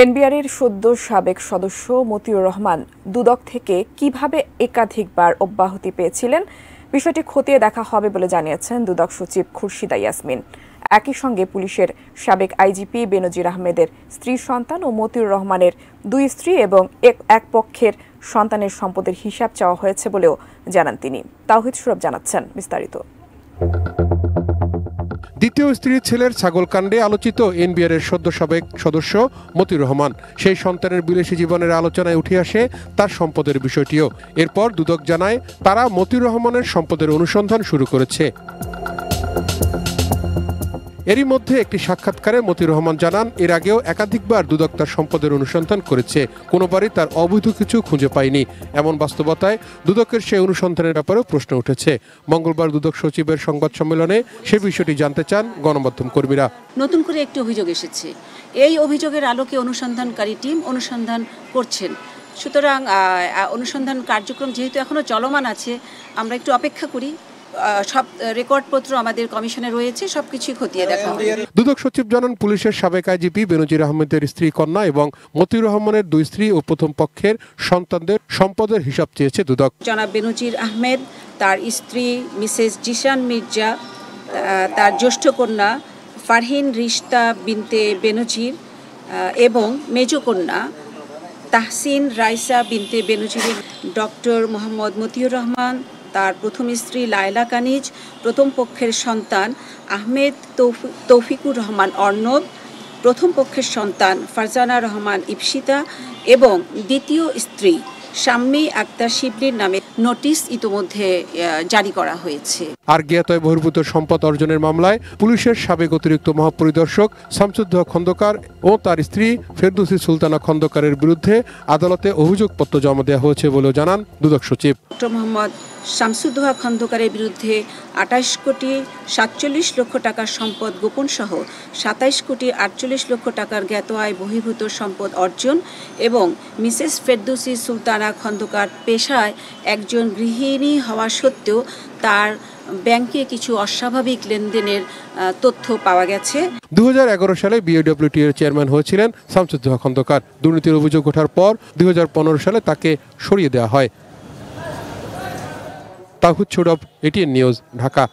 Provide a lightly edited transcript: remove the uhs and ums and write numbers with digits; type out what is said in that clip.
এনবিআরের সদ্য সাবেক সদস্য মতিউর রহমান দুদক থেকে কিভাবে একাধিকবার অব্যাহতি পেয়েছিলেন বিষয়টি খতিয়ে দেখা হবে বলে জানিয়েছেন দুদক সচিব খুরশিদা ইয়াসমিন। একই সঙ্গে পুলিশের সাবেক আইজিপি বেনজির আহমেদের স্ত্রী সন্তান ও মতিউর রহমানের দুই স্ত্রী এবং এক পক্ষের সন্তানের সম্পদের হিসাব চাওয়া হয়েছে বলেও জানান তিনি। তাওহিদ সুরভ জানাচ্ছেন বিস্তারিত। দ্বিতীয় স্ত্রীর ছেলের ছাগল কাণ্ডে আলোচিত এনবিআরের সদ্য সাবেক সদস্য মতিউর রহমান সেই সন্তানের বিদেশি জীবনের আলোচনায় উঠে আসে তার সম্পদের বিষয়টিও। এরপর দুদক জানায় তারা মতিউর রহমানের সম্পদের অনুসন্ধান শুরু করেছে। এরই মধ্যে একটি সাক্ষাৎকারে মতিউর রহমান জানান এর আগেও একাধিকবার দুদক তার সম্পদের অনুসন্ধান করেছে, কোনোবারই তার অবৈধ কিছু খুঁজে পায়নি। এমন বাস্তবতায় দুদকের সেই অনুসন্ধানের ব্যাপারেও প্রশ্ন উঠেছে। মঙ্গলবার দুদক সচিবের সংবাদ সম্মেলনে সে বিষয়টি জানতে চান গণমাধ্যম কর্মীরা। নতুন করে একটি অভিযোগ এসেছে, এই অভিযোগের আলোকে অনুসন্ধানকারী টিম অনুসন্ধান করছেন। সুতরাং অনুসন্ধান কার্যক্রম যেহেতু এখনো চলমান আছে, আমরা একটু অপেক্ষা করি। সব রেকর্ডপত্র আমাদের কমিশনে রয়েছে, সবকিছুই খতিয়ে দেখা হবে। দুদক সচিব জানান পুলিশের সাবেক আইজিপি বেনজির আহমেদের স্ত্রী কন্যা এবং মতিউর রহমানের দুই স্ত্রী ও প্রথম পক্ষের সন্তানদের সম্পদের হিসাব চেয়েছে দুদক। জনাব বেনজির আহমেদ, তার স্ত্রী মিসেস জিশান মির্জা, তার জ্যেষ্ঠ কন্যা ফারহিন রিশতা বিনতে বেনজির এবং মেজ কন্যা তাহসিন রাইসা বিনতে বেনজিরের ডক্টর মোহাম্মদ মতিউর রহমান, তার প্রথম স্ত্রী লায়লা কানিজ, প্রথম পক্ষের সন্তান আহমেদ তৌফিকুর রহমান অর্ণব, প্রথম পক্ষের সন্তান ফারজানা রহমান ইপসিতা এবং দ্বিতীয় স্ত্রী শাম্মী আক্তার শিবলির নামে নোটিশ ইতোমধ্যে জারি করা হয়েছে। আর জ্ঞাতয় বহির্ভূত সম্পদ অর্জনের মামলায় পুলিশের সাবেক অতিরিক্ত মহাপরিদর্শক শামসুদ্দোহা খন্দকার ও তার স্ত্রী ফেরদৌসী সুলতানা খন্দকারের বিরুদ্ধে আদালতে অভিযোগপত্র জমা দেওয়া হয়েছে বলেও জানান দুদক সচিব। ডক্টর মোহাম্মদ শামসুদ্দোহা খন্দকারের বিরুদ্ধে ২৮ কোটি ৪৭ লক্ষ টাকার সম্পদ গোপন সহ ২৭ কোটি ৪৮ লক্ষ টাকার জ্ঞাত আয় বহির্ভূত সম্পদ অর্জন এবং মিসেস ফেরদৌসী সুলতানা খন্দকার পেশায় একজন গৃহিণী হওয়া সত্ত্বেও তার ব্যাংকে কিছু অস্বাভাবিক লেনদেনের তথ্য পাওয়া গেছে। ২০১১ সালে বিএডব্লিউটি এর চেয়ারম্যান হয়েছিলেন শামসুদ্দোহা খন্দকার। দুর্নীতির অভিযোগ ওঠার পর ২০১৫ সালে তাকে সরিয়ে দেওয়া হয়। তাওহিদ সুরভ, এটিএন নিউজ, ঢাকা।